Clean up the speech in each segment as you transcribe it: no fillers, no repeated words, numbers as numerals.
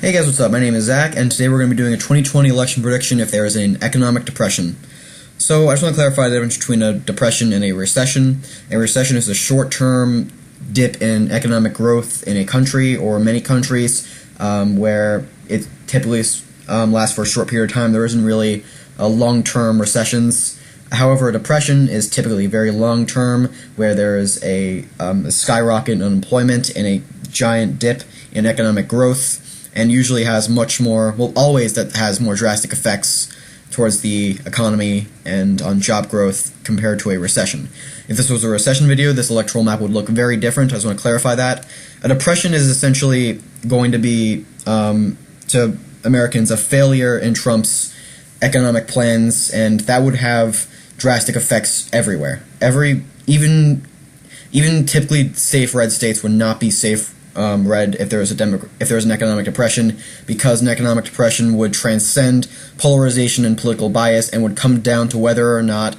Hey guys, what's up? My name is Zach, and today we're going to be doing a 2020 election prediction if there is an economic depression. So I just want to clarify the difference between a depression and a recession. A recession is a short-term dip in economic growth in a country or many countries where it typically lasts for a short period of time. There isn't really long-term recessions. However, a depression is typically very long-term, where there is a skyrocket in unemployment and a giant dip in economic growth, and usually has much more, well, always that has more drastic effects towards the economy and on job growth compared to a recession. If this was a recession video, this electoral map would look very different. I just want to clarify that. A depression is essentially going to be, to Americans, a failure in Trump's economic plans, and that would have drastic effects everywhere. Even typically safe red states would not be safe red if there was an economic depression, because an economic depression would transcend polarization and political bias and would come down to whether or not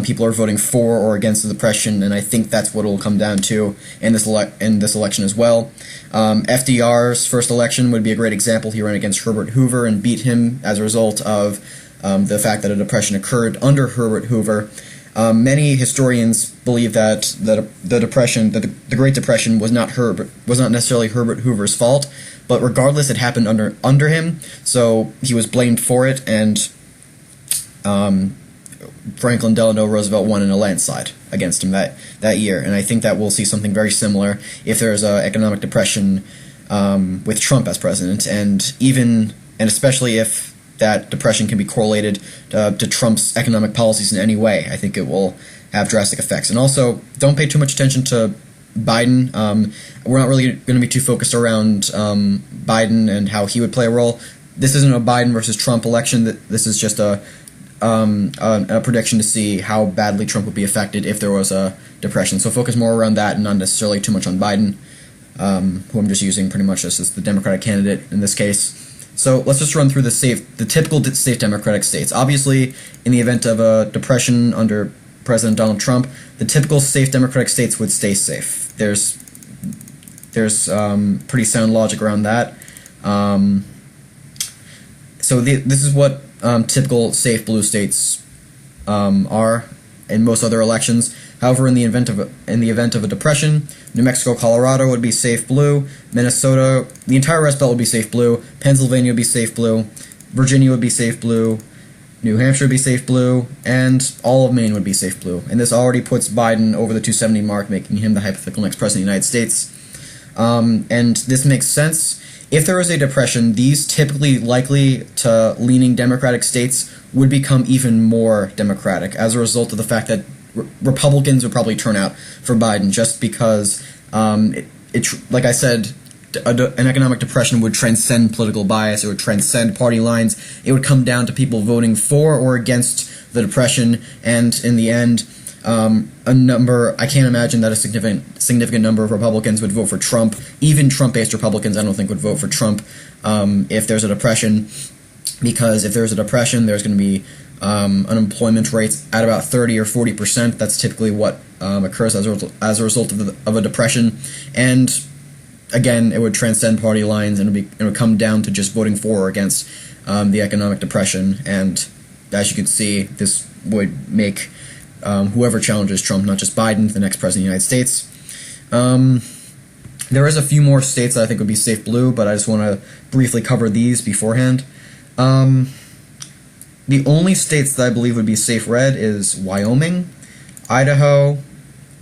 people are voting for or against the depression, and I think that's what it will come down to in this election as well. FDR's first election would be a great example. He ran against Herbert Hoover and beat him as a result of the fact that a depression occurred under Herbert Hoover. Many historians believe that the Great Depression was not necessarily Herbert Hoover's fault, but regardless, it happened under him, so he was blamed for it, and Franklin Delano Roosevelt won in a landslide against him that year, and I think that we'll see something very similar if there is an economic depression with Trump as president, and especially if that depression can be correlated to Trump's economic policies in any way. I think it will have drastic effects. And also, don't pay too much attention to Biden. We're not really going to be too focused around Biden and how he would play a role. This isn't a Biden versus Trump election. This is just a prediction to see how badly Trump would be affected if there was a depression. So focus more around that and not necessarily too much on Biden, who I'm just using pretty much as the Democratic candidate in this case. So let's just run through the typical safe Democratic states. Obviously, in the event of a depression under President Donald Trump, the typical safe Democratic states would stay safe. There's pretty sound logic around that. This is what typical safe blue states are in most other elections. However, in the event of a depression, New Mexico, Colorado would be safe blue. Minnesota, the entire Rust Belt would be safe blue. Pennsylvania would be safe blue. Virginia would be safe blue. New Hampshire would be safe blue, and all of Maine would be safe blue. And this already puts Biden over the 270 mark, making him the hypothetical next president of the United States. And this makes sense. If there is a depression, these typically likely to leaning Democratic states would become even more Democratic as a result of the fact that Republicans would probably turn out for Biden, just because, like I said, an economic depression would transcend political bias. It would transcend party lines. It would come down to people voting for or against the depression, and in the end, I can't imagine that a significant number of Republicans would vote for Trump. Even Trump-based Republicans, I don't think, would vote for Trump if there's a depression, because if there's a depression, there's going to be unemployment rates at about 30 or 40%. That's typically what occurs as a result of a depression. And again, it would transcend party lines, and it would come down to just voting for or against the economic depression. And as you can see, this would make whoever challenges Trump, not just Biden, the next president of the United States. There is a few more states that I think would be safe blue, but I just want to briefly cover these beforehand. The only states that I believe would be safe red is Wyoming, Idaho,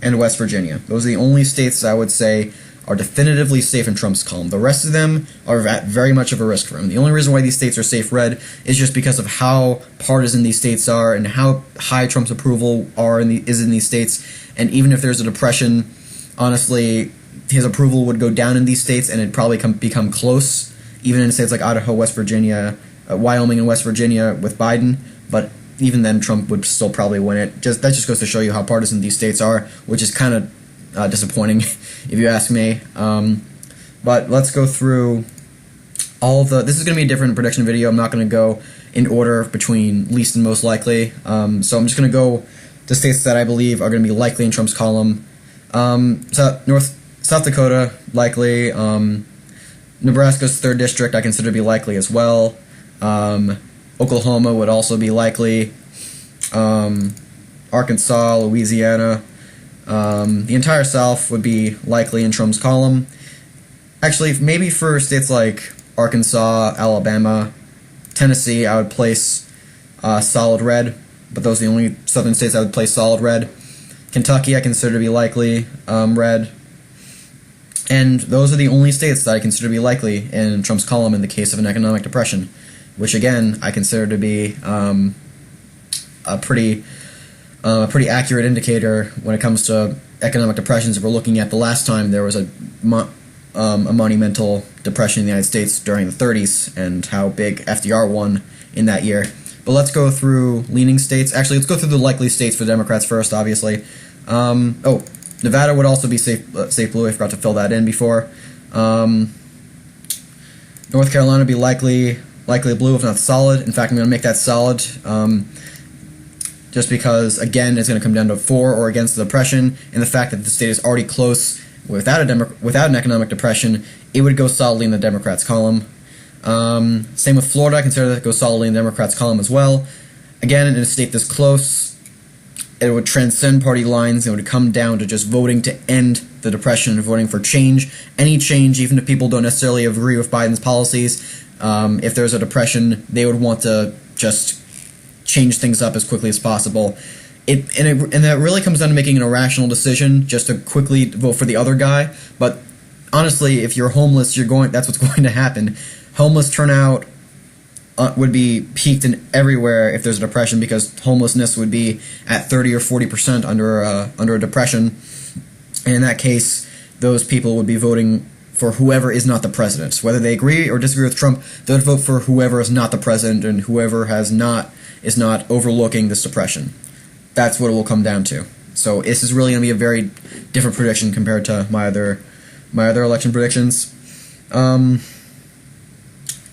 and West Virginia. Those are the only states I would say are definitively safe in Trump's column. The rest of them are at very much of a risk for him. The only reason why these states are safe red is just because of how partisan these states are and how high Trump's approval is in these states. And even if there's a depression, honestly, his approval would go down in these states, and it'd probably become close, even in states like Idaho, West Virginia, Wyoming, and West Virginia with Biden. But even then, Trump would still probably win it. That just goes to show you how partisan these states are, which is kind of disappointing, if you ask me. But let's go through all the... This is going to be a different prediction video. I'm not going to go in order between least and most likely. So I'm just going to go to states that I believe are going to be likely in Trump's column. South Dakota, likely. Nebraska's 3rd district I consider to be likely as well. Oklahoma would also be likely. Arkansas, Louisiana, the entire South would be likely in Trump's column. Actually, maybe for states like Arkansas, Alabama, Tennessee, I would place solid red, but those are the only southern states I would place solid red. Kentucky I consider to be likely red. And those are the only states that I consider to be likely in Trump's column in the case of an economic depression, which again I consider to be a pretty accurate indicator when it comes to economic depressions. If we're looking at the last time there was a monumental depression in the United States during the 30s and how big FDR won in that year. But let's go through leaning states. Actually, let's go through the likely states for Democrats first, obviously. Nevada would also be safe blue. I forgot to fill that in before. North Carolina would be likely blue, if not solid. In fact, I'm going to make that solid, just because, again, it's going to come down to for or against the depression, and the fact that the state is already close without an economic depression, it would go solidly in the Democrats' column. Same with Florida. I consider that to go solidly in the Democrats' column as well. Again, in a state this close, it would transcend party lines. It would come down to just voting to end the depression and voting for change. Any change, even if people don't necessarily agree with Biden's policies, if there's a depression, they would want to just change things up as quickly as possible. And that really comes down to making an irrational decision just to quickly vote for the other guy. But honestly, if you're homeless, that's what's going to happen. Homeless turnout would be peaked in everywhere if there's a depression, because homelessness would be at 30 or 40% under a depression. And in that case, those people would be voting for whoever is not the president. Whether they agree or disagree with Trump, they would vote for whoever is not the president and whoever is not overlooking this depression. That's what it will come down to. So this is really going to be a very different prediction compared to my other election predictions.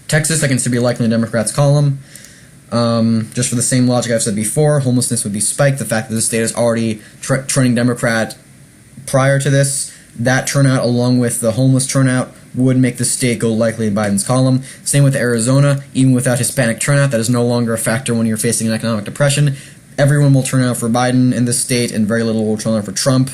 Texas, I consider to be likely in the Democrats' column. Just for the same logic I've said before, homelessness would be spiked. The fact that the state is already trending Democrat prior to this, that turnout along with the homeless turnout would make the state go likely in Biden's column. Same with Arizona. Even without Hispanic turnout, that is no longer a factor when you're facing an economic depression. Everyone will turn out for Biden in this state, and very little will turn out for Trump.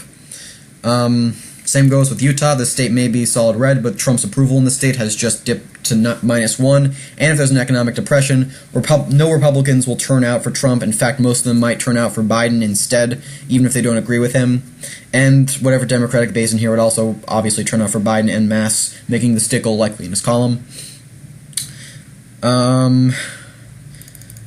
Same goes with Utah. The state may be solid red, but Trump's approval in the state has just dipped to -1. And if there's an economic depression, no Republicans will turn out for Trump. In fact, most of them might turn out for Biden instead, even if they don't agree with him. And whatever Democratic base in here would also obviously turn out for Biden en masse, making the state go likely in his column.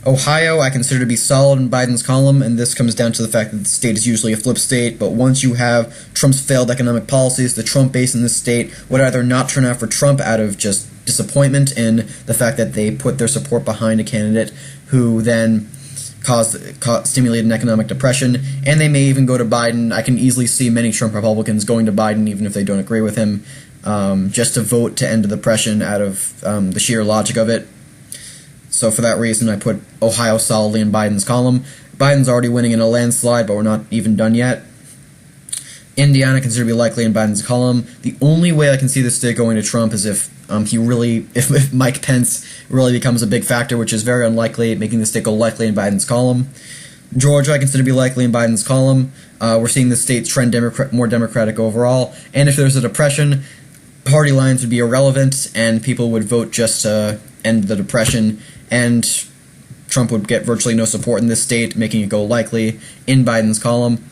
Ohio, I consider to be solid in Biden's column, and this comes down to the fact that the state is usually a flip state, but once you have Trump's failed economic policies, the Trump base in this state would either not turn out for Trump out of just disappointment in the fact that they put their support behind a candidate who then stimulated an economic depression, and they may even go to Biden. I can easily see many Trump Republicans going to Biden even if they don't agree with him, just to vote to end the depression out of the sheer logic of it. So for that reason, I put Ohio solidly in Biden's column. Biden's already winning in a landslide, but we're not even done yet. Indiana considered to be likely in Biden's column. The only way I can see this state going to Trump is if Mike Pence really becomes a big factor, which is very unlikely, making the state go likely in Biden's column. Georgia I consider to be likely in Biden's column. We're seeing the state trend more Democratic overall. And if there's a depression, party lines would be irrelevant, and people would vote just to end the depression, and Trump would get virtually no support in this state, making it go likely in Biden's column.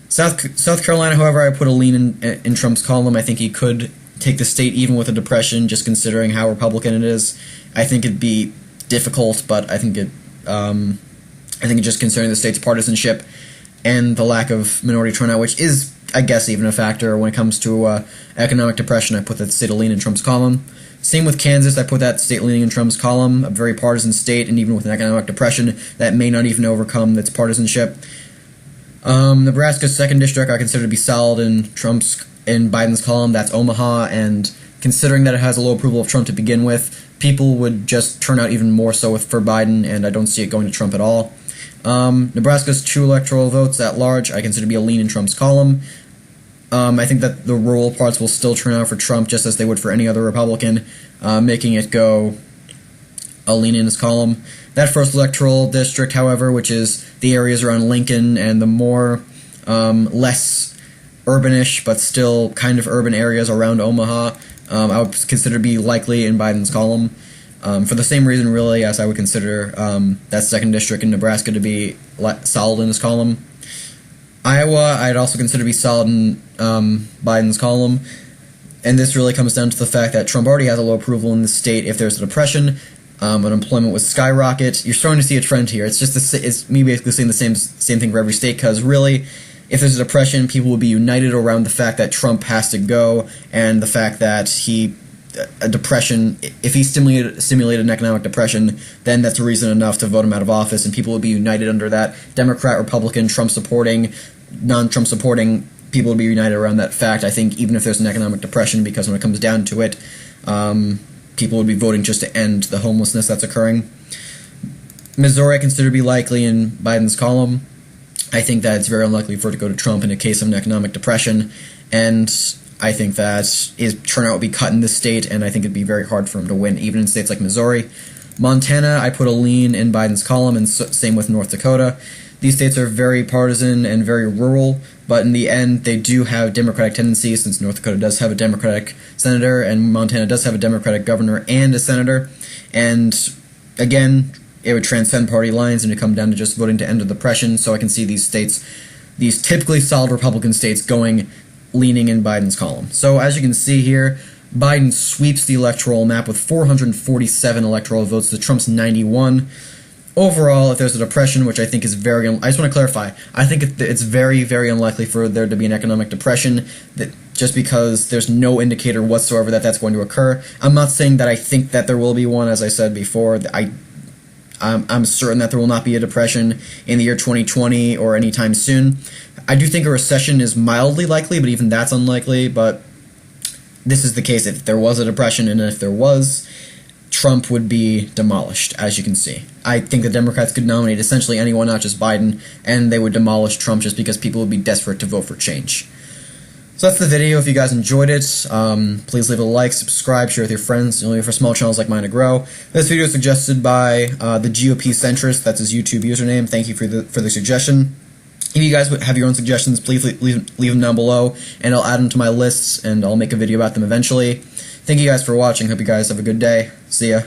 South Carolina, however, I put a lean in Trump's column. I think he could take the state even with a depression, just considering how Republican it is. I think it'd be difficult, but I think just considering the state's partisanship and the lack of minority turnout, which is, I guess, even a factor when it comes to economic depression, I put that state a lean in Trump's column. Same with Kansas, I put that state leaning in Trump's column, a very partisan state, and even with an economic depression, that may not even overcome its partisanship. Nebraska's 2nd district I consider to be solid in Biden's column. That's Omaha, and considering that it has a low approval of Trump to begin with, people would just turn out even more so for Biden, and I don't see it going to Trump at all. Nebraska's 2 electoral votes at large I consider to be a lean in Trump's column. I think that the rural parts will still turn out for Trump just as they would for any other Republican, making it go a lean in his column. That first electoral district, however, which is the areas around Lincoln and the more less urbanish but still kind of urban areas around Omaha, I would consider to be likely in Biden's column. For the same reason, really, as I would consider that second district in Nebraska to be solid in his column. Iowa, I'd also consider to be solid in Biden's column, and this really comes down to the fact that Trump already has a low approval in the state. If there's a depression, unemployment would skyrocket. You're starting to see a trend here. It's just it's me basically saying the same thing for every state, because really, if there's a depression, people will be united around the fact that Trump has to go, and the fact that a depression, if he stimulated an economic depression, then that's a reason enough to vote him out of office, and people will be united under that. Democrat, Republican, Trump supporting, non-Trump supporting, people will be united around that fact, I think, even if there's an economic depression, because when it comes down to it, people would be voting just to end the homelessness that's occurring. Missouri I consider to be likely in Biden's column. I think that it's very unlikely for it to go to Trump in a case of an economic depression, and I think that his turnout would be cut in this state, and I think it'd be very hard for him to win, even in states like Missouri. Montana, I put a lean in Biden's column, and same with North Dakota. These states are very partisan and very rural, but in the end, they do have Democratic tendencies, since North Dakota does have a Democratic senator, and Montana does have a Democratic governor and a senator. And again, it would transcend party lines and it come down to just voting to end the depression, so I can see these states, these typically solid Republican states, leaning in Biden's column. So as you can see here, Biden sweeps the electoral map with 447 electoral votes to Trump's 91. Overall, if there's a depression, which I think is I just want to clarify, I think it's very, very unlikely for there to be an economic depression, that just because there's no indicator whatsoever that that's going to occur. I'm not saying that I think that there will be one, as I said before. I'm certain that there will not be a depression in the year 2020 or anytime soon. I do think a recession is mildly likely, but even that's unlikely. But this is the case. If there was a depression, and if there was, Trump would be demolished, as you can see. I think the Democrats could nominate essentially anyone, not just Biden, and they would demolish Trump just because people would be desperate to vote for change. So that's the video. If you guys enjoyed it, please leave a like, subscribe, share with your friends, for small channels like mine to grow. This video is suggested by the GOP Centrist. That's his YouTube username. Thank you for the suggestion. If you guys have your own suggestions, please leave them down below, and I'll add them to my lists, and I'll make a video about them eventually. Thank you guys for watching. Hope you guys have a good day. See ya.